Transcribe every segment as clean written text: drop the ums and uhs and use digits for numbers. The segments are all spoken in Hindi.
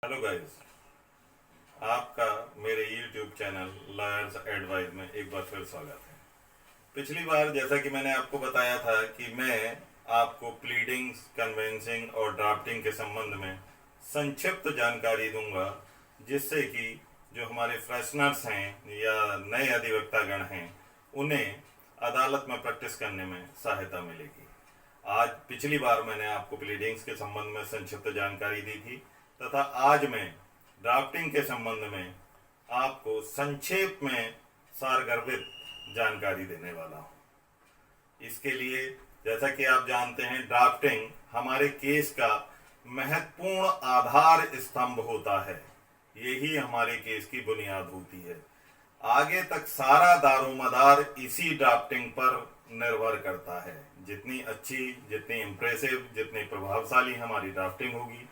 हेलो गाइस, आपका मेरे YouTube चैनल लॉयर्स एडवाइस में एक बार फिर स्वागत है। पिछली बार जैसा कि मैंने आपको बताया था कि मैं आपको प्लीडिंग्स, कन्वेंसिंग और ड्राफ्टिंग के संबंध में संक्षिप्त जानकारी दूंगा, जिससे कि जो हमारे फ्रेशनर्स हैं या नए अधिवक्तागण हैं उन्हें अदालत में प्रैक्टिस करने में सहायता मिलेगी। आज पिछली बार मैंने आपको प्लीडिंग्स के संबंध में संक्षिप्त जानकारी दी थी तथा आज मैं ड्राफ्टिंग के संबंध में आपको संक्षेप में सारगर्भित जानकारी देने वाला हूँ। इसके लिए जैसा कि आप जानते हैं, ड्राफ्टिंग हमारे केस का महत्वपूर्ण आधार स्तंभ होता है। यही हमारे केस की बुनियाद होती है। आगे तक सारा दारोमदार इसी ड्राफ्टिंग पर निर्भर करता है। जितनी अच्छी, जितनी इम्प्रेसिव, जितनी प्रभावशाली हमारी ड्राफ्टिंग होगी,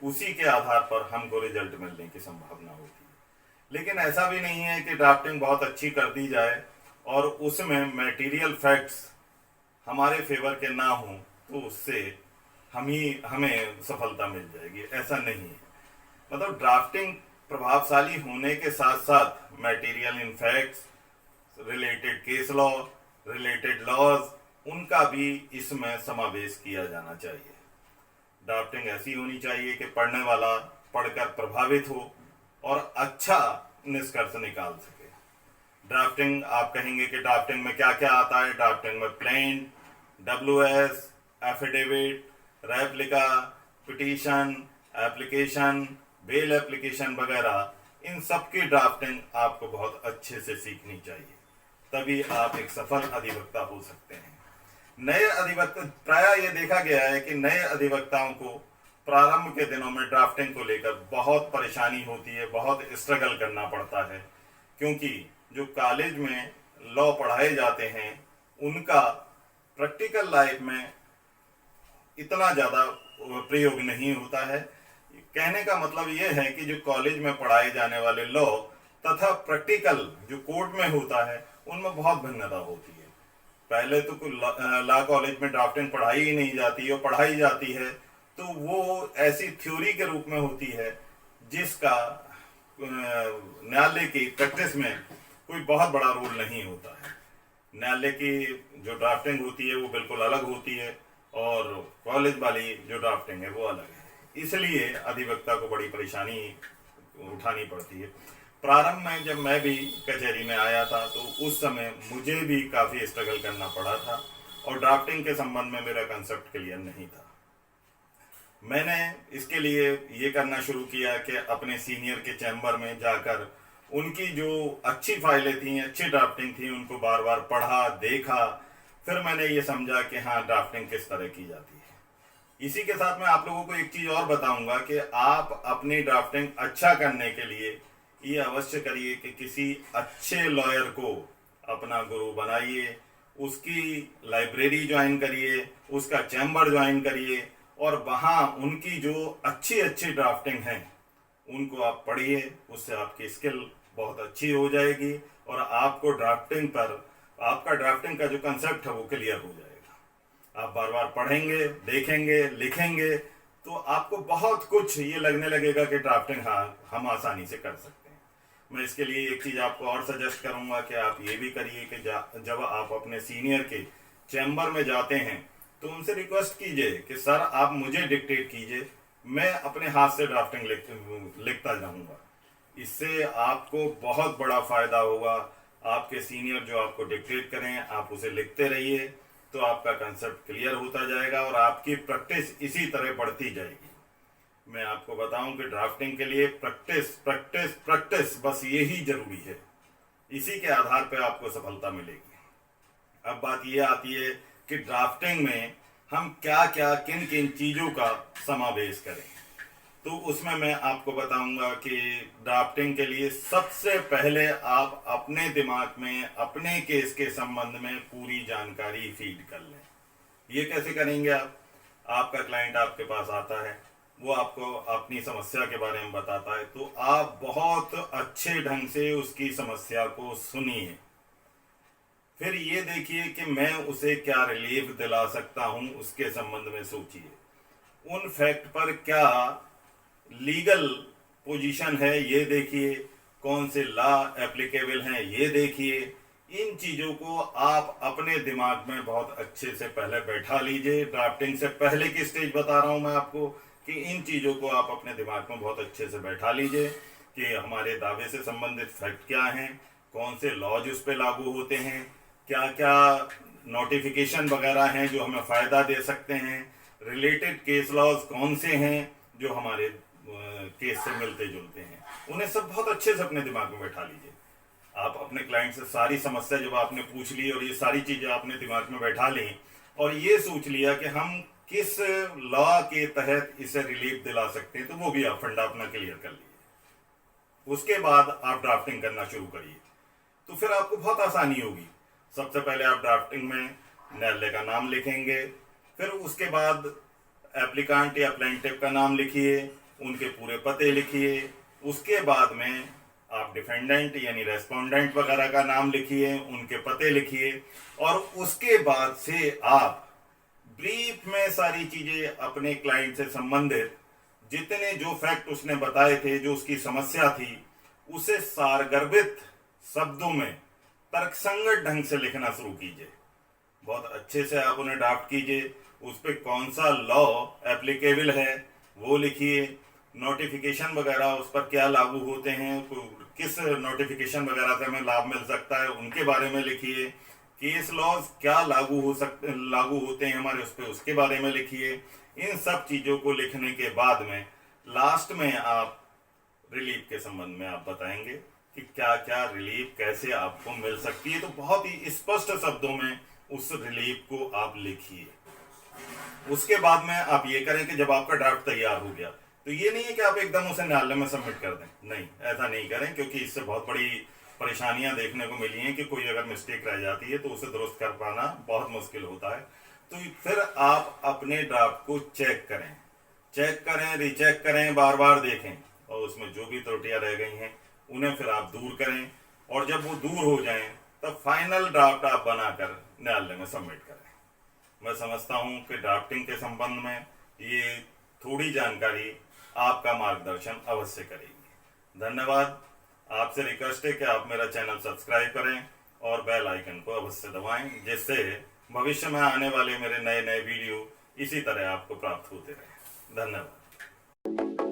उसी के आधार पर हमको रिजल्ट मिलने की संभावना होती है। लेकिन ऐसा भी नहीं है कि ड्राफ्टिंग बहुत अच्छी कर दी जाए और उसमें मटेरियल फैक्ट्स हमारे फेवर के ना हों तो उससे हमें सफलता मिल जाएगी। ऐसा नहीं है। मतलब ड्राफ्टिंग प्रभावशाली होने के साथ साथ material in facts, related case law, related laws, उनका भी इसमें समावेश किया जाना चाहिए। ड्राफ्टिंग ऐसी होनी चाहिए कि पढ़ने वाला पढ़कर प्रभावित हो और अच्छा निष्कर्ष निकाल सके। ड्राफ्टिंग, आप कहेंगे कि ड्राफ्टिंग में क्या क्या आता है। ड्राफ्टिंग में plaint, WS, affidavit, replica, petition, application, bail application वगैरह, इन सब की ड्राफ्टिंग आपको बहुत अच्छे से सीखनी चाहिए, तभी आप एक सफल अधिवक्ता हो सकते हैं। नए अधिवक्ता, प्राय ये देखा गया है कि नए अधिवक्ताओं को प्रारंभ के दिनों में ड्राफ्टिंग को लेकर बहुत परेशानी होती है, बहुत स्ट्रगल करना पड़ता है, क्योंकि जो कॉलेज में लॉ पढ़ाए जाते हैं उनका प्रैक्टिकल लाइफ में इतना ज़्यादा प्रयोग नहीं होता है। कहने का मतलब ये है कि जो कॉलेज में पढ़ाए जाने वाले लॉ तथा प्रैक्टिकल जो कोर्ट में होता है उनमें बहुत भिन्नता होती है। पहले तो लॉ कॉलेज में ड्राफ्टिंग पढ़ाई ही नहीं जाती, और पढ़ाई जाती है तो वो ऐसी थ्योरी के रूप में होती है जिसका न्यायालय की प्रैक्टिस में कोई बहुत बड़ा रोल नहीं होता है। न्यायालय की जो ड्राफ्टिंग होती है वो बिल्कुल अलग होती है और कॉलेज वाली जो ड्राफ्टिंग है वो अलग है। इसलिए अधिवक्ता को बड़ी परेशानी उठानी पड़ती है। प्रारंभ में जब मैं भी कचहरी में आया था तो उस समय मुझे भी काफ़ी स्ट्रगल करना पड़ा था और ड्राफ्टिंग के संबंध में मेरा कंसेप्ट क्लियर नहीं था। मैंने इसके लिए ये करना शुरू किया कि अपने सीनियर के चैम्बर में जाकर उनकी जो अच्छी फाइलें थी, अच्छी ड्राफ्टिंग थी, उनको बार बार पढ़ा, देखा। फिर मैंने ये समझा कि हाँ, ड्राफ्टिंग किस तरह की जाती है। इसी के साथ मैं आप लोगों को एक चीज़ और बताऊंगा कि आप अपनी ड्राफ्टिंग अच्छा करने के लिए ये अवश्य करिए कि किसी अच्छे लॉयर को अपना गुरु बनाइए, उसकी लाइब्रेरी ज्वाइन करिए, उसका चैम्बर ज्वाइन करिए और वहाँ उनकी जो अच्छी अच्छी ड्राफ्टिंग हैं उनको आप पढ़िए। उससे आपकी स्किल बहुत अच्छी हो जाएगी और आपको ड्राफ्टिंग पर, आपका ड्राफ्टिंग का जो कंसेप्ट है वो क्लियर हो जाएगा। आप बार बार पढ़ेंगे, देखेंगे, लिखेंगे तो आपको बहुत कुछ ये लगने लगेगा कि ड्राफ्टिंग हाँ, हम आसानी से कर सकते हैं। मैं इसके लिए एक चीज़ आपको और सजेस्ट करूंगा कि आप ये भी करिए कि जब आप अपने सीनियर के चैम्बर में जाते हैं तो उनसे रिक्वेस्ट कीजिए कि सर आप मुझे डिक्टेट कीजिए, मैं अपने हाथ से ड्राफ्टिंग लिखता जाऊंगा। इससे आपको बहुत बड़ा फायदा होगा। आपके सीनियर जो आपको डिक्टेट करें, आप उसे लिखते रहिए तो आपका कंसेप्ट क्लियर होता जाएगा और आपकी प्रैक्टिस इसी तरह बढ़ती जाएगी। मैं आपको बताऊं कि ड्राफ्टिंग के लिए प्रैक्टिस प्रैक्टिस प्रैक्टिस, बस यही जरूरी है। इसी के आधार पर आपको सफलता मिलेगी। अब बात यह आती है कि ड्राफ्टिंग में हम क्या क्या, किन किन चीज़ों का समावेश करें। तो उसमें मैं आपको बताऊंगा कि ड्राफ्टिंग के लिए सबसे पहले आप अपने दिमाग में अपने केस के संबंध में पूरी जानकारी फीड कर लें। ये कैसे करेंगे आप? आपका क्लाइंट आपके पास आता है, वो आपको अपनी समस्या के बारे में बताता है, तो आप बहुत अच्छे ढंग से उसकी समस्या को सुनिए। फिर ये देखिए कि मैं उसे क्या रिलीफ दिला सकता हूं, उसके संबंध में सोचिए। उन फैक्ट पर क्या लीगल पोजीशन है ये देखिए, कौन से लॉ एप्लीकेबल हैं ये देखिए। इन चीज़ों को आप अपने दिमाग में बहुत अच्छे से पहले बैठा लीजिए। ड्राफ्टिंग से पहले की स्टेज बता रहा हूं मैं आपको कि इन चीज़ों को आप अपने दिमाग में बहुत अच्छे से बैठा लीजिए कि हमारे दावे से संबंधित फैक्ट क्या हैं, कौन से लॉज उस पर लागू होते हैं, क्या क्या नोटिफिकेशन वगैरह हैं जो हमें फ़ायदा दे सकते हैं, रिलेटेड केस लॉज कौन से हैं जो हमारे केस से मिलते जुलते हैं। उन्हें सब बहुत अच्छे से अपने दिमाग में बैठा लीजिए। आप अपने क्लाइंट से सारी समस्या जब आपने पूछ ली और ये सारी चीज़ें आपने दिमाग में बैठा ली और ये सोच लिया कि हम किस लॉ के तहत इसे रिलीफ दिला सकते हैं, तो वो भी आप फंडा अपना क्लियर कर लीजिए। उसके बाद आप ड्राफ्टिंग करना शुरू करिए, तो फिर आपको बहुत आसानी होगी। सबसे पहले आप ड्राफ्टिंग में न्यायालय का नाम लिखेंगे, फिर उसके बाद एप्लीकांट या प्लेंटिफ का नाम लिखिए, उनके पूरे पते लिखिए। उसके बाद में आप डिफेंडेंट यानी रेस्पोंडेंट वगैरह का नाम लिखिए, उनके पते लिखिए, और उसके बाद से आप ब्रीफ में सारी चीजें अपने क्लाइंट से संबंधित जितने जो फैक्ट उसने बताए थे, जो उसकी समस्या थी, उसे सारगर्भित शब्दों में तर्कसंगत ढंग से लिखना शुरू कीजिए। बहुत अच्छे से आप उन्हें ड्राफ्ट कीजिए। उस पर कौन सा लॉ एप्लीकेबल है वो लिखिए, नोटिफिकेशन वगैरह उस पर क्या लागू होते हैं, किस नोटिफिकेशन वगैरह से हमें लाभ मिल सकता है उनके बारे में लिखिए, केस लॉज क्या लागू होते हैं हमारे उस पर, उसके बारे में लिखिए। इन सब चीज़ों को लिखने के बाद में लास्ट में आप रिलीफ के संबंध में आप बताएंगे कि क्या क्या रिलीफ कैसे आपको मिल सकती है। तो बहुत ही स्पष्ट शब्दों में उस रिलीफ को आप लिखिए। उसके बाद में आप ये करें कि जब आपका ड्राफ्ट तैयार हो गया, तो ये नहीं है कि आप एकदम उसे न्यायालय में सबमिट कर दें, नहीं, ऐसा नहीं करें, क्योंकि इससे बहुत बड़ी परेशानियां देखने को मिली हैं कि कोई अगर मिस्टेक रह जाती है तो उसे दुरुस्त कर पाना बहुत मुश्किल होता है। तो फिर आप अपने ड्राफ्ट को चेक करें, रीचेक करें, बार बार देखें, और उसमें जो भी त्रुटियां रह गई हैं उन्हें फिर आप दूर करें, और जब वो दूर हो जाएं तब फाइनल ड्राफ्ट आप बनाकर न्यायालय में सबमिट करें। मैं समझता हूं कि ड्राफ्टिंग के संबंध में ये थोड़ी जानकारी आपका मार्गदर्शन अवश्य करेगी। धन्यवाद। आपसे रिक्वेस्ट है कि आप मेरा चैनल सब्सक्राइब करें और बेल आइकन को अवश्य दबाएं, जिससे भविष्य में आने वाले मेरे नए नए वीडियो इसी तरह आपको प्राप्त होते रहे। धन्यवाद।